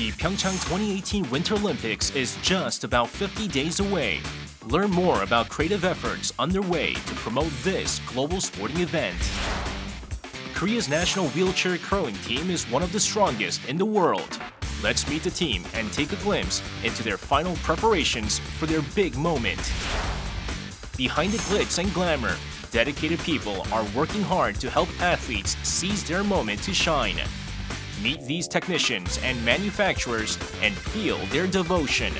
The PyeongChang 2018 Winter Olympics is just about 50 days away. Learn more about creative efforts underway to promote this global sporting event. Korea's national wheelchair curling team is one of the strongest in the world. Let's meet the team and take a glimpse into their final preparations for their big moment. Behind the glitz and glamour, dedicated people are working hard to help athletes seize their moment to shine. Meet these technicians and manufacturers and feel their devotion.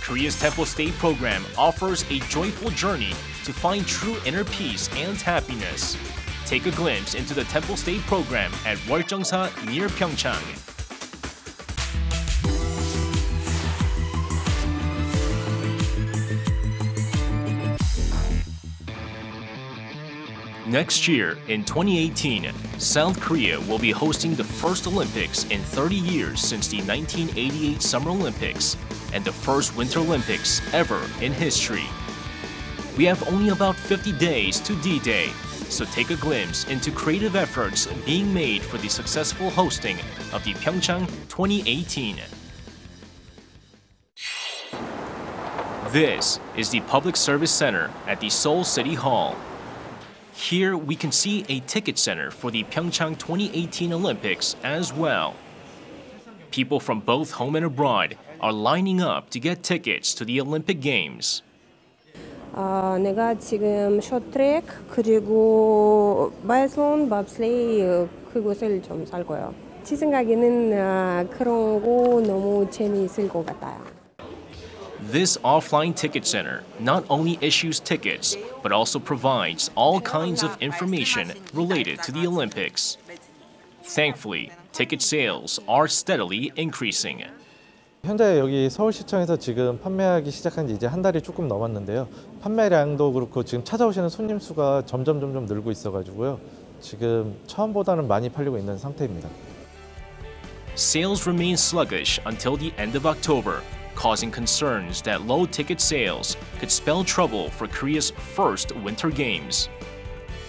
Korea's 템플스테이 program offers a joyful journey to find true inner peace and happiness. Take a glimpse into the 템플스테이 program at Woljeongsa near PyeongChang. Next year, in 2018, South Korea will be hosting the first Olympics in 30 years since the 1988 Summer Olympics and the first Winter Olympics ever in history. We have only about 50 days to D-Day, so take a glimpse into creative efforts being made for the successful hosting of the PyeongChang 2018. This is the Public Service Center at the Seoul City Hall. Here we can see a ticket center for the PyeongChang 2018 Olympics as well. People from both home and abroad are lining up to get tickets to the Olympic Games. 내가 지금 숏트랙 그리고 마라톤, 봅슬레이 그곳을 좀 살 거예요. 제 생각에는 그런 거 너무 재미있을 것 같아요. This offline ticket center not only issues tickets, but also provides all kinds of information related to the Olympics. Thankfully, ticket sales are steadily increasing. 현재 여기 서울시청에서 지금 판매하기 시작한 지 이제 한 달이 조금 넘었는데요. 판매량도 그렇고 지금 찾아오시는 손님 수가 점점 늘고 있어가지고요. 지금 처음보다는 많이 팔리고 있는 상태입니다. Sales remain sluggish until the end of October, causing concerns that low ticket sales could spell trouble for Korea's first Winter Games.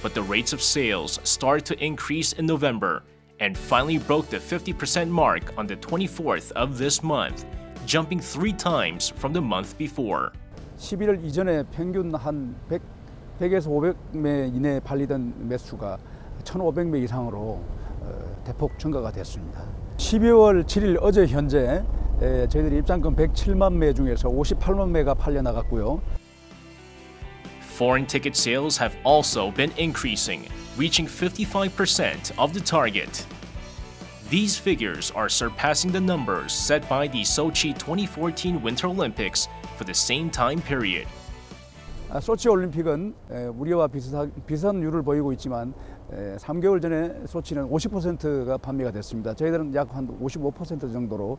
But the rates of sales started to increase in November and finally broke the 50% mark on the 24th of this month, jumping 3 times from the month before. 11월 이전에 평균 한 100에서 500매 이내에 팔리던 매수가 1,500매 이상으로 대폭 증가가 됐습니다. 12월 7일 어제 현재 저희들이 입장권 107만 매 중에서 58만 매가 팔려 나갔고요. Foreign ticket sales have also been increasing, reaching 55% of the target. These figures are surpassing the numbers set by the Sochi 2014 Winter Olympics for the same time period. 소치 올림픽은 우리와 비슷한 률을 보이고 있지만 3개월 전에 소치는 50%가 판매가 됐습니다. 저희들은 약 한 55% 정도로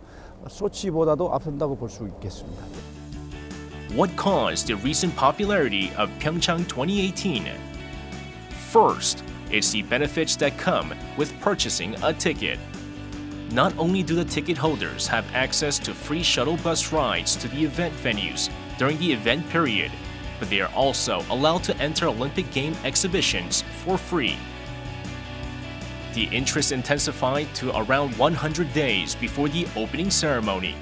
소치보다도 앞선다고 볼 수 있겠습니다. What caused the recent popularity of PyeongChang 2018? First, it's the benefits that come with purchasing a ticket. Not only do the ticket holders have access to free shuttle bus rides to the event venues during the event period, but they are also allowed to enter Olympic game exhibitions for free. The interest intensified to around 100 days before the opening ceremony,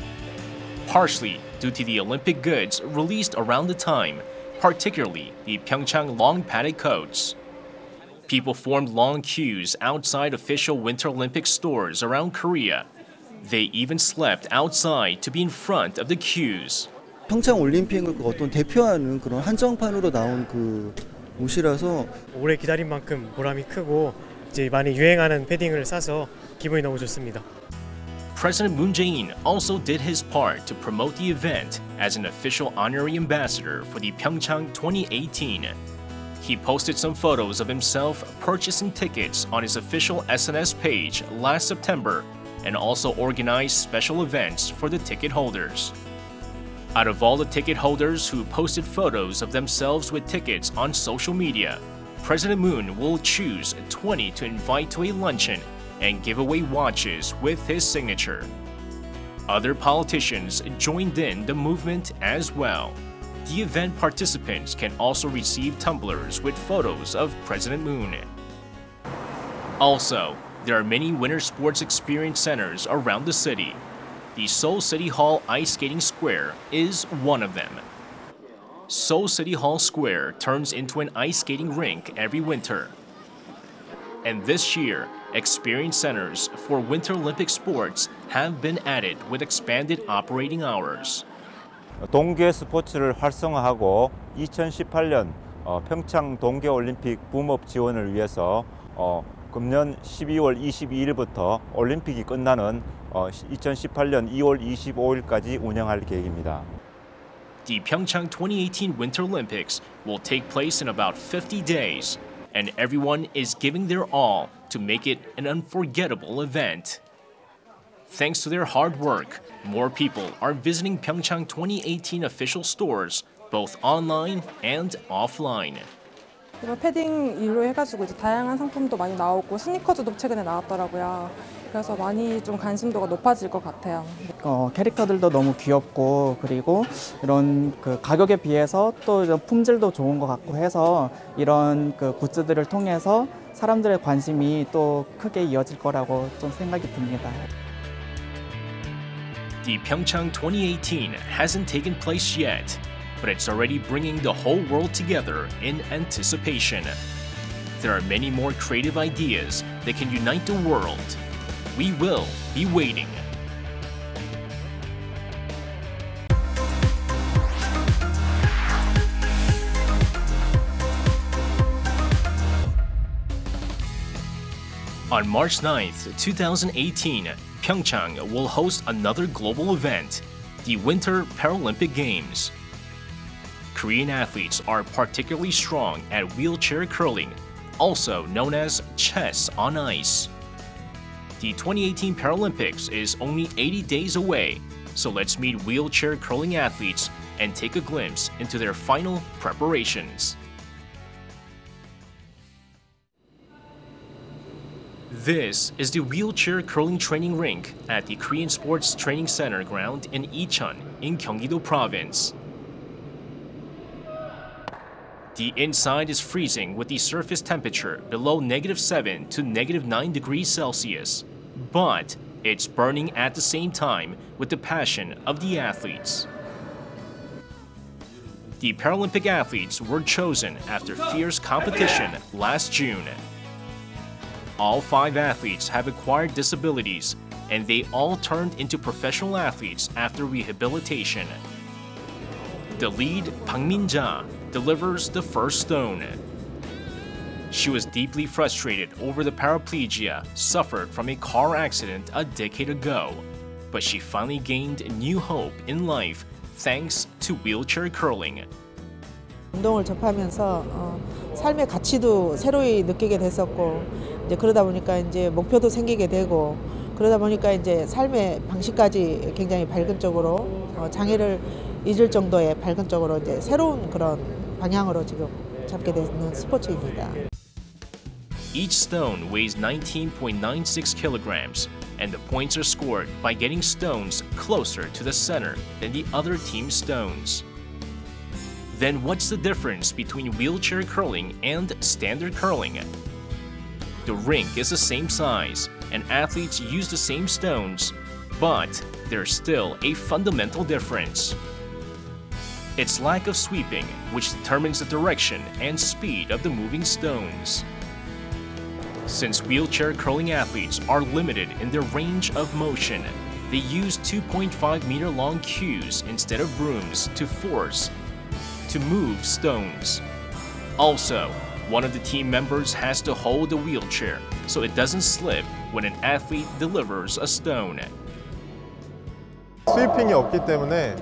partially due to the Olympic goods released around the time, particularly the PyeongChang long padded coats. People formed long queues outside official Winter Olympic stores around Korea. They even slept outside to be in front of the queues. 평창 올림픽을 어떤 대표하는 그런 한정판으로 나온 그 옷이라서 오래 기다린 만큼 보람이 크고 이제 많이 유행하는 패딩을 사서 기분이 너무 좋습니다. President Moon Jae-in also did his part to promote the event as an official honorary ambassador for the PyeongChang 2018. He posted some photos of himself purchasing tickets on his official SNS page last September and also organized special events for the ticket holders. Out of all the ticket holders who posted photos of themselves with tickets on social media, President Moon will choose 20 to invite to a luncheon and give away watches with his signature. Other politicians joined in the movement as well. The event participants can also receive tumblers with photos of President Moon. Also, There are many winter sports experience centers around the city. The Seoul City Hall Ice Skating Square is one of them. Seoul City Hall Square turns into an ice skating rink every winter. And this year, experience centers for Winter Olympic sports have been added with expanded operating hours. 동계 스포츠를 활성화하고 2018년 평창 동계올림픽 붐업 지원을 위해서 금년 12월 22일부터 올림픽이 끝나는 2018년 2월 25일까지 운영할 계획입니다. The PyeongChang 2018 Winter Olympics will take place in about 50 days, and everyone is giving their all to make it an unforgettable event. Thanks to their hard work, more people are visiting PyeongChang 2018 official stores, both online and offline. 이번 패딩 이후로 해가지고 이제 다양한 상품도 많이 나오고 스니커즈도 최근에 나왔더라고요. 그래서 많이 좀 관심도가 높아질 것 같아요. 캐릭터들도 너무 귀엽고 그리고 이런 그 가격에 비해서 또 이런 품질도 좋은 것 같고 해서 이런 그 굿즈들을 통해서 사람들의 관심이 또 크게 이어질 거라고 좀 생각이 듭니다. The PyeongChang 2018 hasn't taken place yet, but it's already bringing the whole world together in anticipation. There are many more creative ideas that can unite the world. We will be waiting. On March 9th, 2018, PyeongChang will host another global event, the Winter Paralympic Games. Korean athletes are particularly strong at wheelchair curling, also known as chess on ice. The 2018 Paralympics is only 80 days away, so let's meet wheelchair curling athletes and take a glimpse into their final preparations. This is the wheelchair curling training rink at the Korean Sports Training Center ground in Icheon in Gyeonggi-do Province. The inside is freezing with the surface temperature below -7 to -9 degrees Celsius, but it's burning at the same time with the passion of the athletes. The Paralympic athletes were chosen after fierce competition last June. All 5 athletes have acquired disabilities, and they all turned into professional athletes after rehabilitation. The lead, Bang Min-ja, delivers the first stone. She was deeply frustrated over the paraplegia suffered from a car accident a decade ago, but she finally gained new hope in life thanks to wheelchair curling. 운동을 접하면서 삶의 가치도 새로이 느끼게 됐었고 이제 그러다 보니까 이제 목표도 생기게 되고 그러다 보니까 이제 삶의 방식까지 굉장히 밝은 쪽으로 장애를 잊을 정도의 밝은 쪽으로 이제 새로운 그런 방향으로 지금 잡게 되는 스포츠입니다. Each stone weighs 19.96 kilograms, and the points are scored by getting stones closer to the center than the other team's stones. Then what's the difference between wheelchair curling and standard curling? The rink is the same size, and athletes use the same stones, but there's still a fundamental difference. It's lack of sweeping, which determines the direction and speed of the moving stones. Since wheelchair curling athletes are limited in their range of motion, they use 2.5-meter long cues instead of brooms to move stones. Also, one of the team members has to hold the wheelchair so it doesn't slip when an athlete delivers a stone. 스위핑이 없기 때문에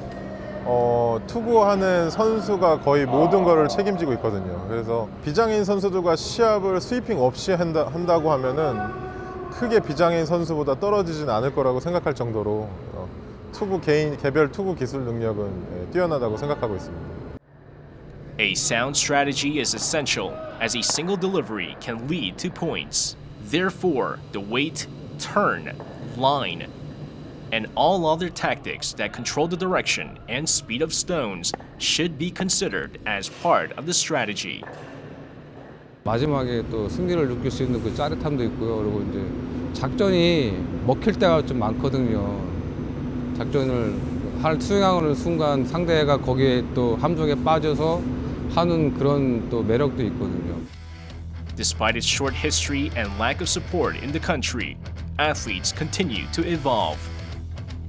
투구하는 선수가 거의 모든 것을 책임지고 있거든요. 그래서 비장애인 선수들과 시합을 스위핑 없이 한다고 하면은 크게 비장애인 선수보다 떨어지진 않을 거라고 생각할 정도로 개별 투구 기술 능력은 뛰어나다고 생각하고 있습니다. A sound strategy is essential, as a single delivery can lead to points. Therefore, the weight, turn, line, and all other tactics that control the direction and speed of stones should be considered as part of the strategy. 마지막에 또 승리를 느낄 수 있는 그 짜릿함도 있고요. 그리고 이제 작전이 먹힐 때가 좀 많거든요. 작전을 수행하는 순간 상대가 거기에 또 함정에 빠져서 하는 그런 또 매력도 있거든요. Despite its short history and lack of support in the country, athletes continue to evolve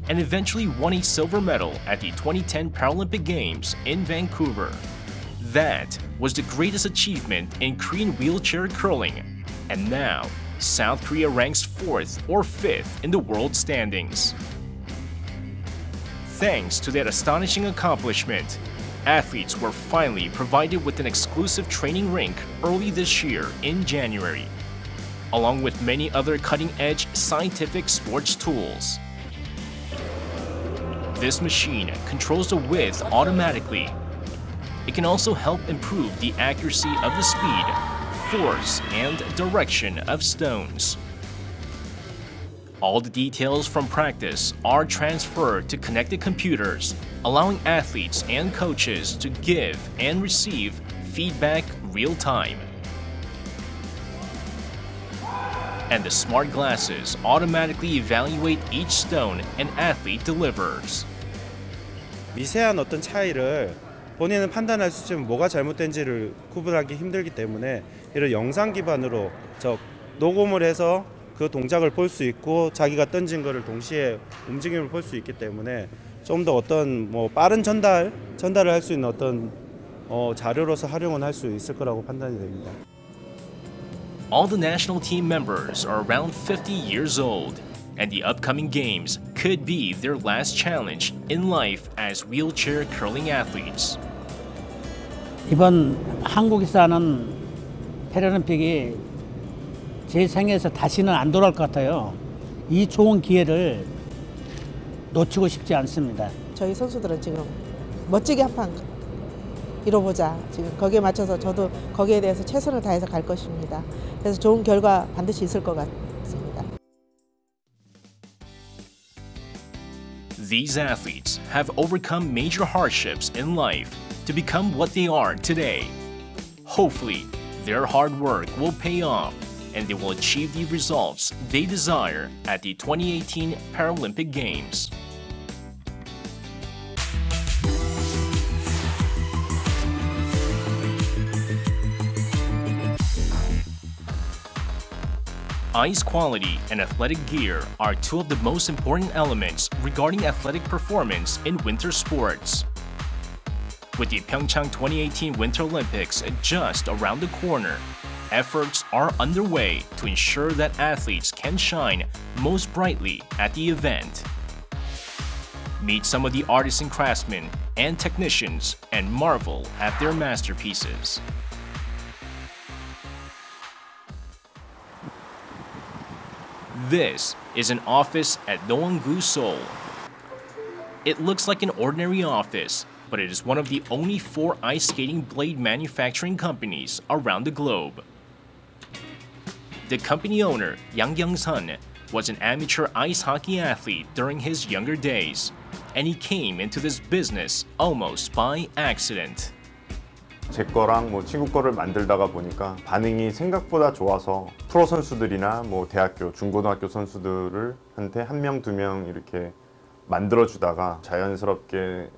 and eventually won a silver medal at the 2010 Paralympic Games in Vancouver. That was the greatest achievement in Korean wheelchair curling, and now South Korea ranks 4th or 5th in the world standings. Thanks to that astonishing accomplishment, athletes were finally provided with an exclusive training rink early this year in January, along with many other cutting-edge scientific sports tools. This machine controls the width automatically. It can also help improve the accuracy of the speed, force, and direction of stones. All the details from practice are transferred to connected computers, allowing athletes and coaches to give and receive feedback real-time. And the smart glasses automatically evaluate each stone an athlete delivers. 미세한 어떤 차이를 본인은 판단할 수 있지만 뭐가 잘못된지를 구분하기 힘들기 때문에 이런 영상 기반으로 녹음을 해서 그 동작을 볼 수 있고 자기가 던진 거를 동시에 움직임을 볼 수 있기 때문에 좀 더 어떤 빠른 전달을 할 수 있는 어떤 자료로서 활용은 할 수 있을 거라고 판단이 됩니다. All the national team members are around 50 years old, and the upcoming games could be their last challenge in life as wheelchair curling athletes. 이번 한국에서 하는 패럴림픽이 제 생에서 다시는 안 돌아올 것 같아요. 이 좋은 기회를 놓치고 싶지 않습니다. 저희 선수들은 지금 멋지게 한 판 이뤄보자. 지금 거기에 맞춰서 저도 거기에 대해서 최선을 다해서 갈 것입니다. 그래서 좋은 결과 반드시 있을 것 같습니다. These athletes have overcome major hardships in life to become what they are today. Hopefully, their hard work will pay off and they will achieve the results they desire at the 2018 Paralympic Games. Ice quality and athletic gear are two of the most important elements regarding athletic performance in winter sports. With the PyeongChang 2018 Winter Olympics just around the corner, efforts are underway to ensure that athletes can shine most brightly at the event. Meet some of the artists and craftsmen and technicians and marvel at their masterpieces. This is an office at Noanggu, Seoul. It looks like an ordinary office, but it is one of the only 4 ice skating blade manufacturing companies around the globe. The company owner, Yang Young-sun, was an amateur ice hockey athlete during his younger days, and he came into this business almost by accident. 제 거랑 친구 거를 만들다가 보니까 반응이 생각보다 좋아서 프로 선수들이나 대학교, 중고등학교 선수들을 한테 1명, 2명 이렇게 만들어주다가 자연스럽게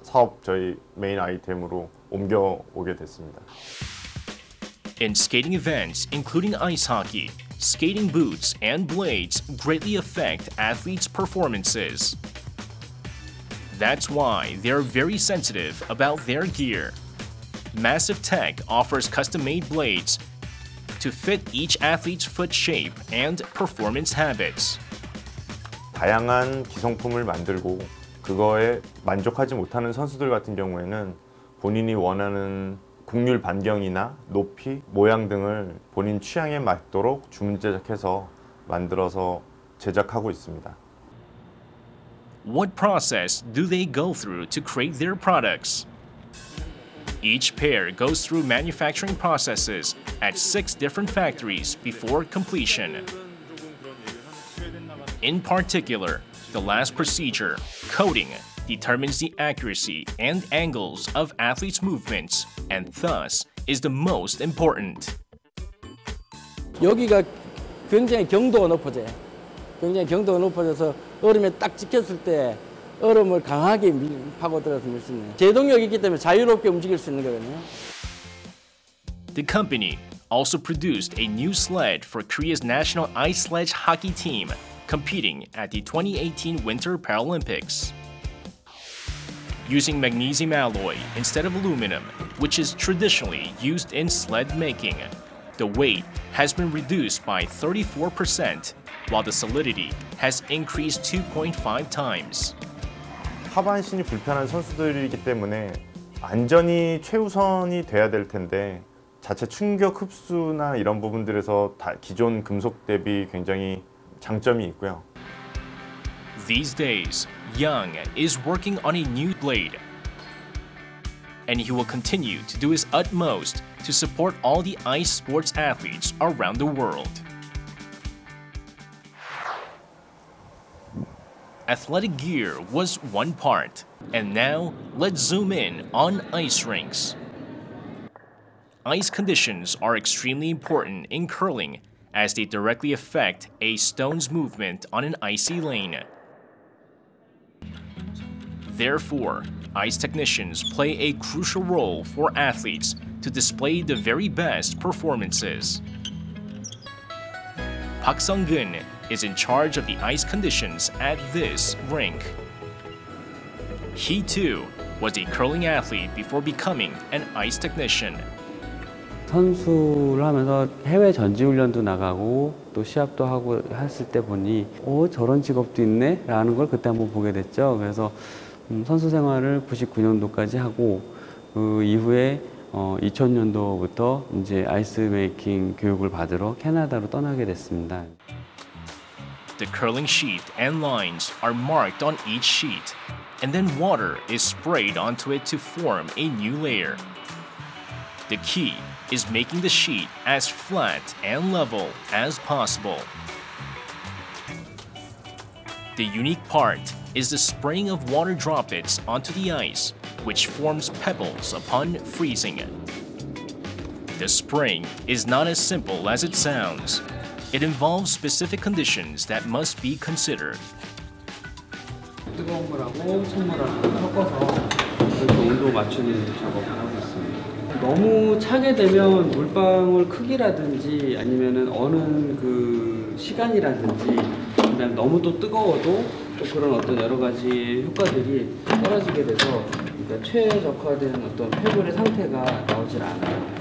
사업 저희 메인 아이템으로 옮겨오게 됐습니다. In skating events, including ice hockey, skating boots and blades greatly affect athletes' performances. That's why they're very sensitive about their gear. Massive Tech offers custom-made blades to fit each athlete's foot shape and performance habits. 다양한 기성품을 만들고 그거에 만족하지 못하는 선수들 같은 경우에는 본인이 원하는 곡률 반경이나 높이, 모양 등을 본인 취향에 맞도록 주문 제작해서 만들어서 제작하고 있습니다. What process do they go through to create their products? Each pair goes through manufacturing processes at 6 different factories before completion. In particular, the last procedure, coating, determines the accuracy and angles of athletes' movements and thus is the most important. 여기가 굉장히 경도가 높아져요. 굉장히 경도가 높아져서 얼음에 딱 찍혔을 때 얼음을 강하게 파고들어서 밀 수 있는 제동력이 있기 때문에 자유롭게 움직일 수 있는 거거든요. The company also produced a new sled for Korea's national ice sledge hockey team competing at the 2018 Winter Paralympics. Using magnesium alloy instead of aluminum, which is traditionally used in sled making, the weight has been reduced by 34%, while the solidity has increased 2.5 times. 하반신이 불편한 선수들이기 때문에 안전이 최우선이 돼야 될 텐데 자체 충격 흡수나 이런 부분들에서 기존 금속 대비 굉장히 장점이 있고요. These days, Young is working on a new blade, and he will continue to do his utmost to support all the ice sports athletes around the world. Athletic gear was one part, and now let's zoom in on ice rinks. Ice conditions are extremely important in curling as they directly affect a stone's movement on an icy lane. Therefore, ice technicians play a crucial role for athletes to display the very best performances. Park Sung-gun is in charge of the ice conditions at this rink. He too was a curling athlete before becoming an ice technician. 선수를 하면서 해외 전지훈련도 나가고 또 시합도 하고 했을 때 보니 저런 직업도 있네 라는 걸 그때 한번 보게 됐죠. 그래서 선수 생활을 99년도까지 하고 그 이후에 2000년도부터 이제 아이스 메이킹 교육을 받으러 캐나다로 떠나게 됐습니다. The curling sheet and lines are marked on each sheet, and then water is sprayed onto it to form a new layer. The key is making the sheet as flat and level as possible. The unique part is the spraying of water droplets onto the ice, which forms pebbles upon freezing. The spraying is not as simple as it sounds. It involves specific conditions that must be considered. 뜨거운 물하고 찬물하고 섞어서 이렇게 온도 맞추는 작업을 하고 있습니다. 너무 차게 되면 물방울 크기라든지 아니면은 어느 그 시간이라든지 그다음에 너무 또 뜨거워도 또 그런 어떤 여러 가지 효과들이 떨어지게 돼서 그러니까 최적화된 어떤 폐불의 상태가 나오질 않아요.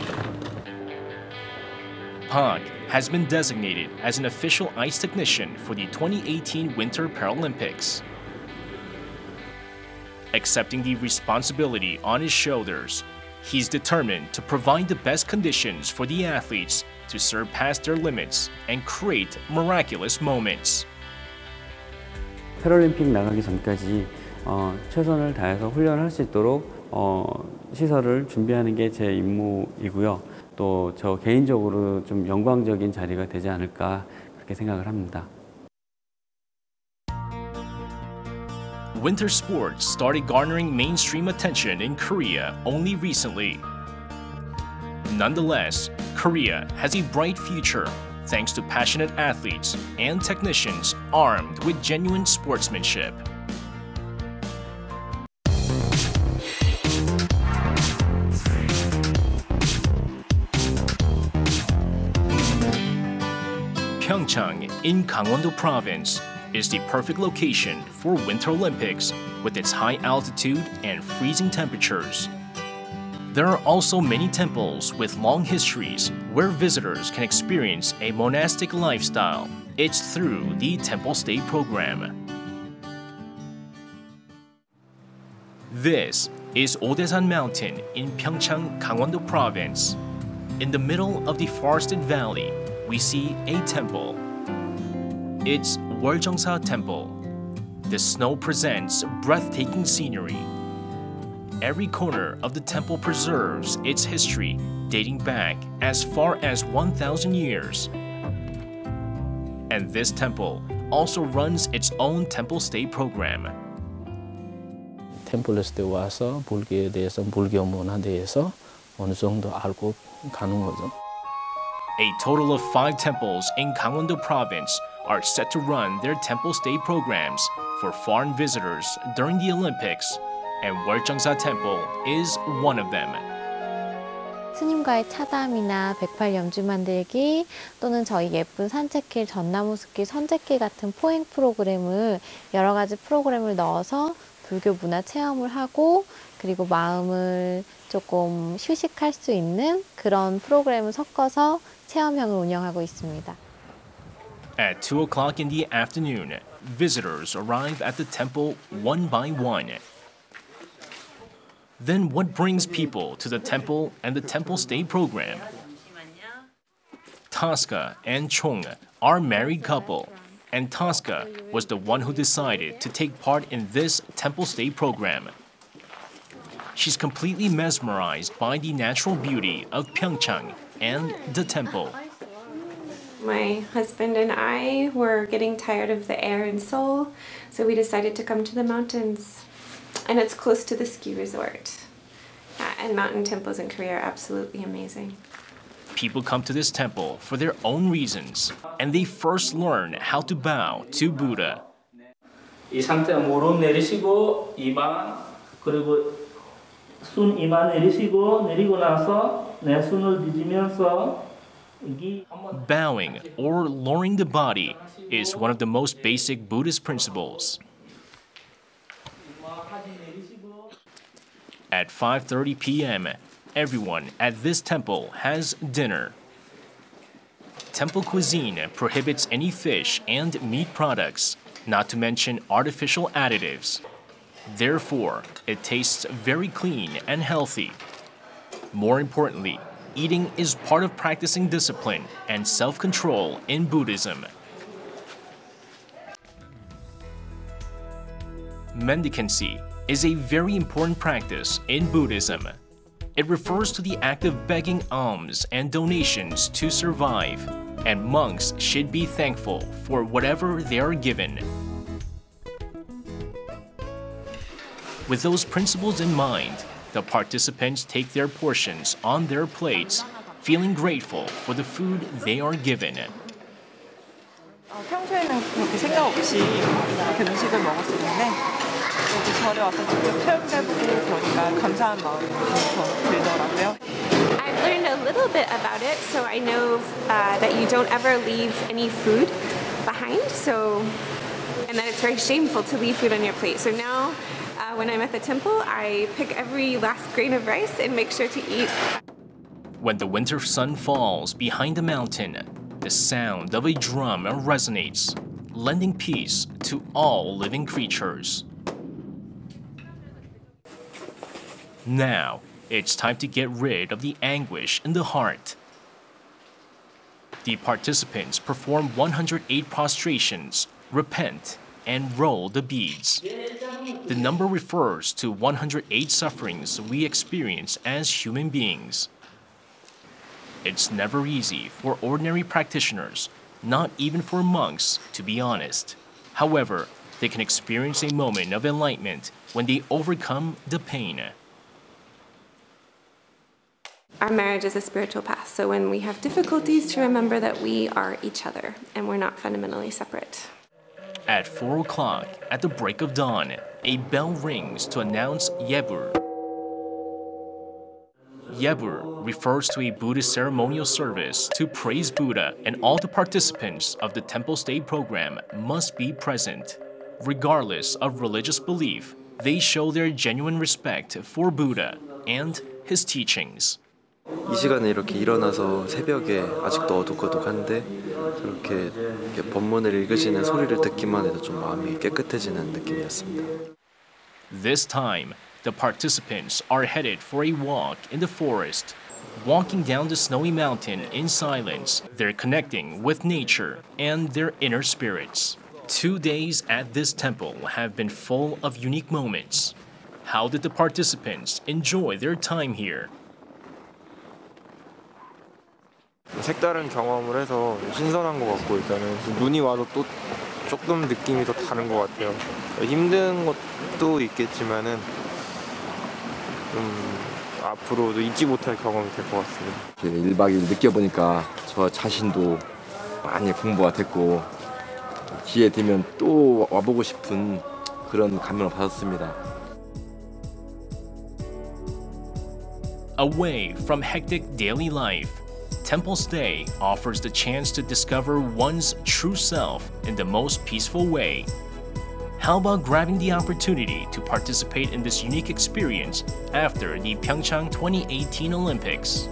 Park has been designated as an official ice technician for the 2018 Winter Paralympics. Accepting the responsibility on his shoulders, he's determined to provide the best conditions for the athletes to surpass their limits and create miraculous moments. 패럴림픽 나가기 전까지 최선을 다해서 훈련을 할 수 있도록 시설을 준비하는 게 제 임무이고요. 또 저 개인적으로 좀 영광적인 자리가 되지 않을까 그렇게 생각을 합니다. Winter sports started garnering mainstream attention in Korea only recently. Nonetheless, Korea has a bright future thanks to passionate athletes and technicians armed with genuine sportsmanship. PyeongChang in Gangwon-do Province is the perfect location for Winter Olympics with its high altitude and freezing temperatures. There are also many temples with long histories where visitors can experience a monastic lifestyle. It's through the Temple Stay program. This is Odaesan Mountain in PyeongChang, Gangwon-do Province. In the middle of the forested valley, we see a temple. It's Woljeongsa Temple. The snow presents breathtaking scenery. Every corner of the temple preserves its history dating back as far as 1,000 years. And this temple also runs its own Temple Stay program. 템플스테이 와서 불교에 대해서 불교 문화에 대해서 어느 정도 알고 가는 거죠. A total of 5 temples in Gangwon-do province are set to run their temple stay programs for foreign visitors during the Olympics, and Woljeongsa Temple is one of them. 스님과의 차담이나 108연주 만들기 또는 저희 예쁜 산책길, 전나무 숲길, 선제길 같은 포행 프로그램을 여러 가지 프로그램을 넣어서 불교 문화 체험을 하고 그리고 마음을 조금 휴식할 수 있는 그런 프로그램을 섞어서 체험형을 운영하고 있습니다. At 2 o'clock in the afternoon, visitors arrive at the temple one by one. Then what brings people to the temple and the temple stay program? Tosca and Chong are a married couple, and Tosca was the one who decided to take part in this temple stay program. She's completely mesmerized by the natural beauty of PyeongChang and the temple. My husband and I were getting tired of the air in Seoul, so we decided to come to the mountains. And it's close to the ski resort. And mountain temples in Korea are absolutely amazing. People come to this temple for their own reasons, and they first learn how to bow to Buddha. 이 상태 무릎 내리시고 이마 그리고 순 이마 내리시고 내리고 나서 내 손을 뒤지면서 Bowing or lowering the body is one of the most basic Buddhist principles. At 5:30 p.m., everyone at this temple has dinner. Temple cuisine prohibits any fish and meat products, not to mention artificial additives. Therefore, it tastes very clean and healthy. More importantly, eating is part of practicing discipline and self-control in Buddhism. Mendicancy is a very important practice in Buddhism. It refers to the act of begging alms and donations to survive, and monks should be thankful for whatever they are given. With those principles in mind, the participants take their portions on their plates, feeling grateful for the food they are given. 평소에는 그렇게 생각 없이 이렇게 음식을 먹었었는데 여기 절에 와서 직접 체험도 해보고 그러니까 감사한 마음이 더 들더라고요. I've learned a little bit about it, so I know that you don't ever leave any food behind, and that it's very shameful to leave food on your plate. So now, when I'm at the temple, I pick every last grain of rice and make sure to eat. When the winter sun falls behind the mountain, the sound of a drum resonates, lending peace to all living creatures. Now, it's time to get rid of the anguish in the heart. The participants perform 108 prostrations, repent, and roll the beads. The number refers to 108 sufferings we experience as human beings. It's never easy for ordinary practitioners, not even for monks, to be honest. However, they can experience a moment of enlightenment when they overcome the pain. Our marriage is a spiritual path, so when we have difficulties, to remember that we are each other and we're not fundamentally separate. At 4 o'clock, at the break of dawn, a bell rings to announce Yebur. Yebur refers to a Buddhist ceremonial service to praise Buddha, and all the participants of the temple stay program must be present. Regardless of religious belief, they show their genuine respect for Buddha and his teachings. 이 시간에 이렇게 일어나서 새벽에 아직도 어둑어둑한데 저렇게 법문을 읽으시는 소리를 듣기만 해도 좀 마음이 깨끗해지는 느낌이었습니다. This time, the participants are headed for a walk in the forest. Walking down the snowy mountain in silence, they're connecting with nature and their inner spirits. 2 days at this temple have been full of unique moments. How did the participants enjoy their time here? 색다른 경험을 해서 신선한 것 같고 일단은 눈이 와서 또 조금 느낌이 더 다른 것 같아요. 힘든 것도 있겠지만은 앞으로도 잊지 못할 경험이 될 것 같습니다. 1박 2일 느껴보니까 저 자신도 많이 공부가 됐고 기회 되면 또 와보고 싶은 그런 감명을 받았습니다. Away from hectic daily life, 템플스테이 offers the chance to discover one's true self in the most peaceful way. How about grabbing the opportunity to participate in this unique experience after the PyeongChang 2018 Olympics?